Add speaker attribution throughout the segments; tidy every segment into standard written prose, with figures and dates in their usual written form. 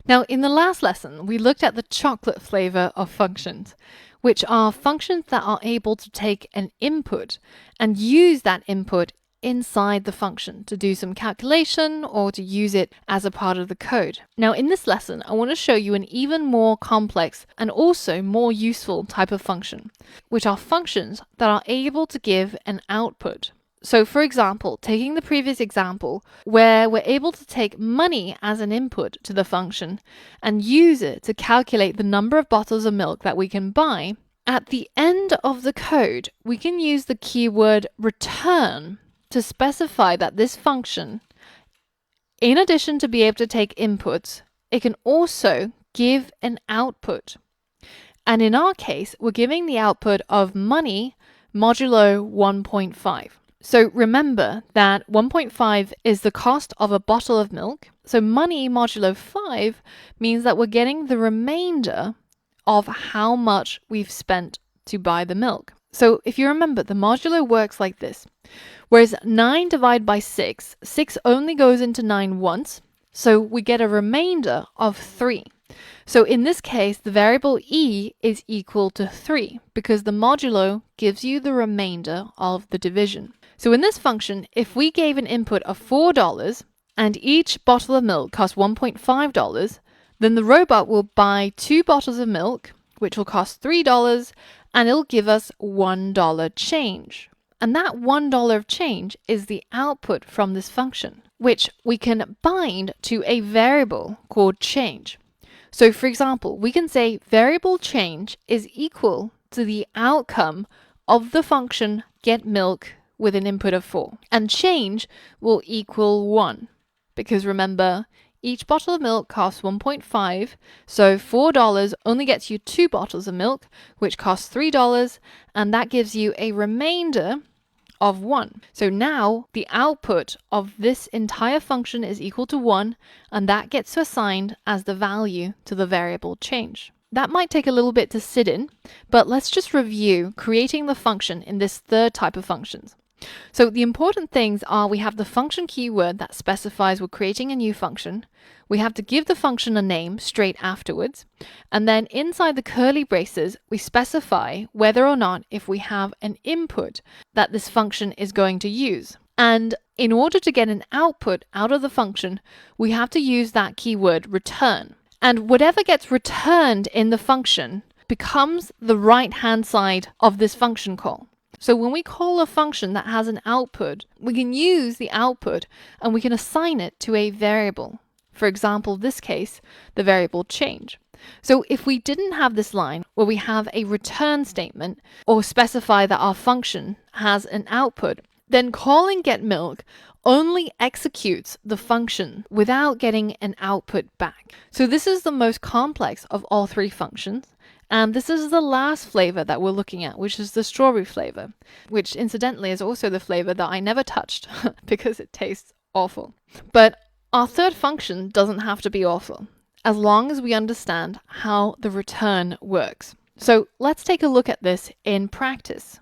Speaker 1: Now, in the last lesson, we looked at the chocolate flavor of functions, which are functions that are able to take an input and use that input inside the function to do some calculation or to use it as a part of the code. Now, in this lesson, I want to show you an even more complex and also more useful type of function, which are functions that are able to give an output. So for example, taking the previous example where we're able to take money as an input to the function and use it to calculate the number of bottles of milk that we can buy, at the end of the code, we can use the keyword return to specify that this function, in addition to be able to take inputs, it can also give an output. And in our case, we're giving the output of money modulo 1.5. So remember that 1.5 is the cost of a bottle of milk. So money modulo 5 means that we're getting the remainder of how much we've spent to buy the milk. So if you remember, the modulo works like this. Whereas 9 divided by 6, 6 only goes into 9 once. So we get a remainder of 3. So in this case, the variable e is equal to 3 because the modulo gives you the remainder of the division. So in this function, if we gave an input of $4 and each bottle of milk costs $1.5, then the robot will buy 2 bottles of milk, which will cost $3, and it'll give us $1 change. And that $1 of change is the output from this function, which we can bind to a variable called change. So for example, we can say variable change is equal to the outcome of the function getMilk with an input of 4. And change will equal 1. Because remember, each bottle of milk costs 1.5, so $4 only gets you 2 bottles of milk, which costs $3, and that gives you a remainder of 1. So now the output of this entire function is equal to 1, and that gets assigned as the value to the variable change. That might take a little bit to sit in, but let's just review creating the function in this third type of functions. So the important things are we have the function keyword that specifies we're creating a new function. We have to give the function a name straight afterwards. And then inside the curly braces, we specify whether or not if we have an input that this function is going to use. And in order to get an output out of the function, we have to use that keyword return. And whatever gets returned in the function becomes the right-hand side of this function call. So when we call a function that has an output, we can use the output and we can assign it to a variable. For example, this case, the variable change. So if we didn't have this line where we have a return statement or specify that our function has an output, then calling getMilk only executes the function without getting an output back. So this is the most complex of all 3 functions. And this is the last flavor that we're looking at, which is the strawberry flavor, which incidentally is also the flavor that I never touched because it tastes awful. But our third function doesn't have to be awful, as long as we understand how the return works. So let's take a look at this in practice.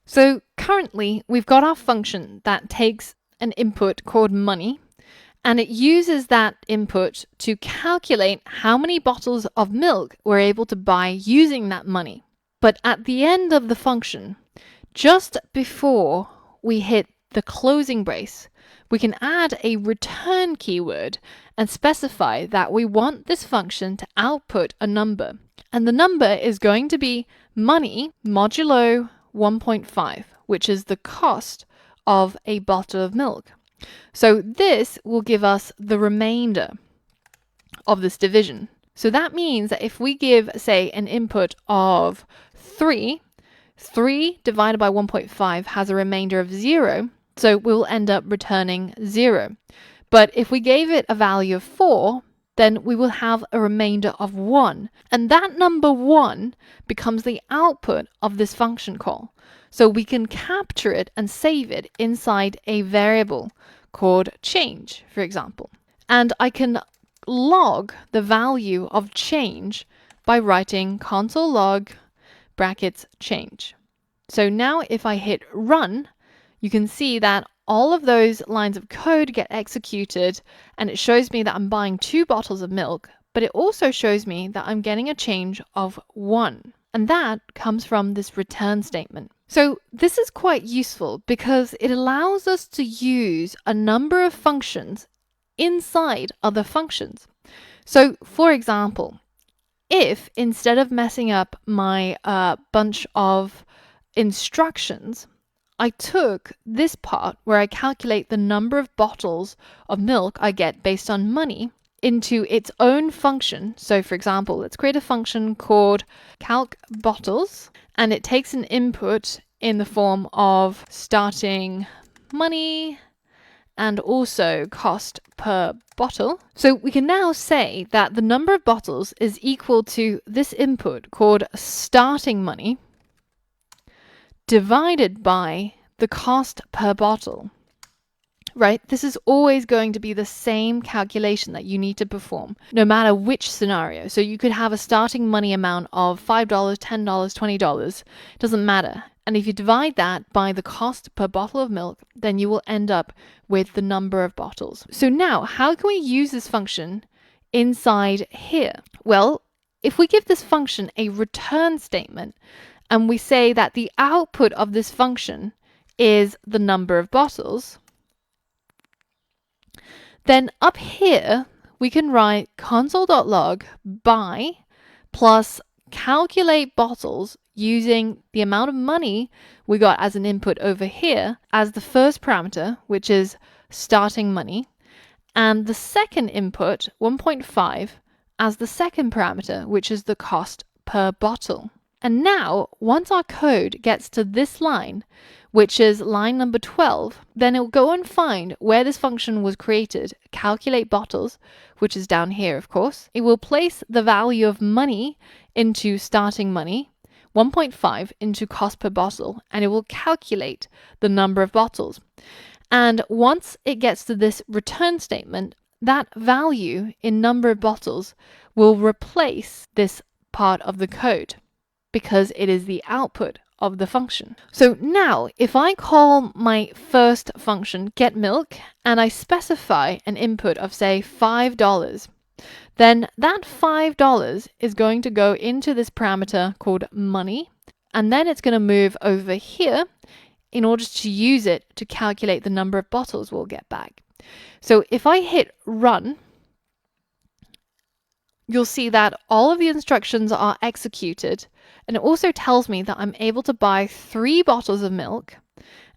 Speaker 1: So currently we've got our function that takes an input called money, and it uses that input to calculate how many bottles of milk we're able to buy using that money. But at the end of the function, just before we hit the closing brace, we can add a return keyword and specify that we want this function to output a number. And the number is going to be money modulo 1.5, which is the cost of a bottle of milk. So this will give us the remainder of this division. So that means that if we give, say, an input of 3 divided by 1.5 has a remainder of 0, so we'll end up returning 0. But if we gave it a value of 4, then we will have a remainder of 1. And that number 1 becomes the output of this function call. So we can capture it and save it inside a variable called change, for example. And I can log the value of change by writing console log brackets change. So now if I hit run, you can see that all of those lines of code get executed and it shows me that I'm buying 2 bottles of milk, but it also shows me that I'm getting a change of 1. And that comes from this return statement. So this is quite useful because it allows us to use a number of functions inside other functions. So for example, if instead of messing up my bunch of instructions, I took this part where I calculate the number of bottles of milk I get based on money into its own function. So for example, let's create a function called calc bottles, and it takes an input in the form of starting money and also cost per bottle. So we can now say that the number of bottles is equal to this input called starting money divided by the cost per bottle, right? This is always going to be the same calculation that you need to perform, no matter which scenario. So you could have a starting money amount of $5, $10, $20, doesn't matter. And if you divide that by the cost per bottle of milk, then you will end up with the number of bottles. So now, how can we use this function inside here? Well, if we give this function a return statement, and we say that the output of this function is the number of bottles, then up here, we can write console.log by plus calculate bottles using the amount of money we got as an input over here as the first parameter, which is starting money, and the second input, 1.5, as the second parameter, which is the cost per bottle. And now, once our code gets to this line, which is line number 12, then it will go and find where this function was created, calculate bottles, which is down here, of course. It will place the value of money into starting money, 1.5 into cost per bottle, and it will calculate the number of bottles. And once it gets to this return statement, that value in number of bottles will replace this part of the code because it is the output of the function. So now if I call my first function getMilk and I specify an input of say $5, then that $5 is going to go into this parameter called money, and then it's going to move over here in order to use it to calculate the number of bottles we'll get back. So if I hit run, you'll see that all of the instructions are executed, and it also tells me that I'm able to buy 3 bottles of milk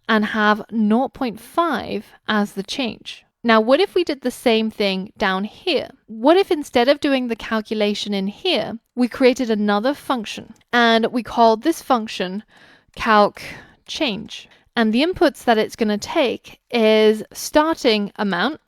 Speaker 1: and have 0.5 as the change. Now, what if we did the same thing down here? What if instead of doing the calculation in here, we created another function and we called this function calc change? And the inputs that it's going to take is starting amount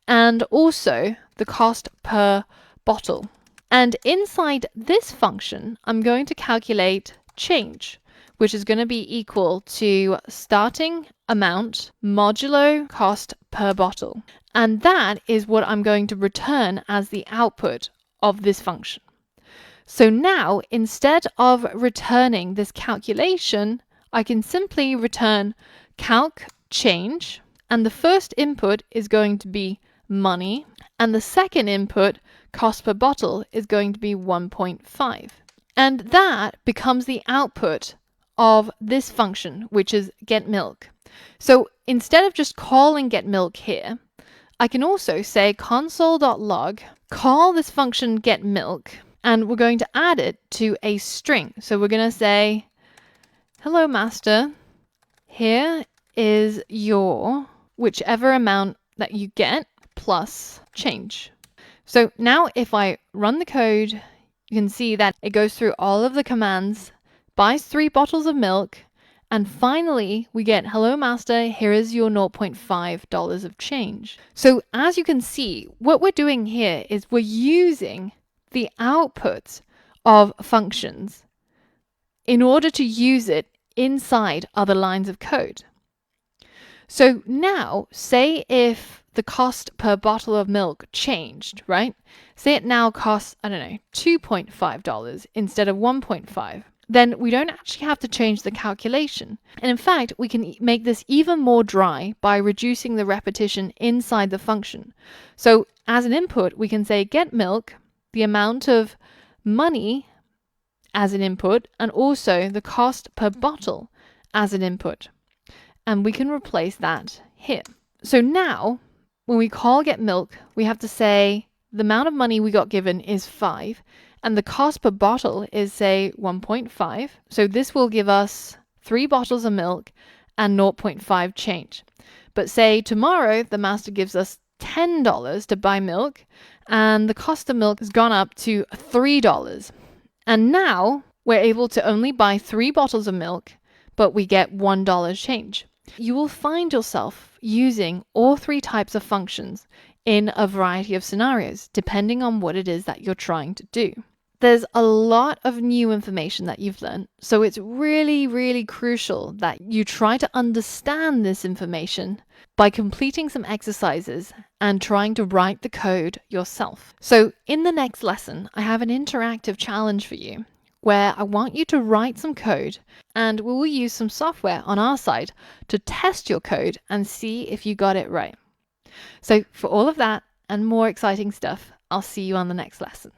Speaker 1: and also the cost per bottle. And inside this function, I'm going to calculate change, which is going to be equal to starting amount modulo cost per bottle. And that is what I'm going to return as the output of this function. So now, instead of returning this calculation, I can simply return calc change, and the first input is going to be money, and the second input, cost per bottle, is going to be 1.5. And that becomes the output of this function, which is getMilk. So instead of just calling getMilk here, I can also say console.log, call this function getMilk, and we're going to add it to a string. So we're going to say, hello master, here is your whichever amount that you get plus change. So now if I run the code, you can see that it goes through all of the commands, buys 3 bottles of milk, and finally we get, hello master, here is your $0.5 of change. So as you can see, what we're doing here is we're using the output of functions in order to use it inside other lines of code. So now, say if the cost per bottle of milk changed, right? Say it now costs, I don't know, $2.5 instead of 1.5. Then we don't actually have to change the calculation. And in fact, we can make this even more dry by reducing the repetition inside the function. So as an input, we can say getMilk, the amount of money as an input and also the cost per bottle as an input. And we can replace that here. So now when we call get milk, we have to say the amount of money we got given is 5 and the cost per bottle is, say, 1.5. So this will give us 3 bottles of milk and 0.5 change. But say tomorrow the master gives us $10 to buy milk and the cost of milk has gone up to $3. And now we're able to only buy 3 bottles of milk, but we get $1 change. You will find yourself using all 3 types of functions in a variety of scenarios, depending on what it is that you're trying to do. There's a lot of new information that you've learned, so it's really, really crucial that you try to understand this information by completing some exercises and trying to write the code yourself. So in the next lesson, I have an interactive challenge for you where I want you to write some code and we will use some software on our side to test your code and see if you got it right. So for all of that and more exciting stuff, I'll see you on the next lesson.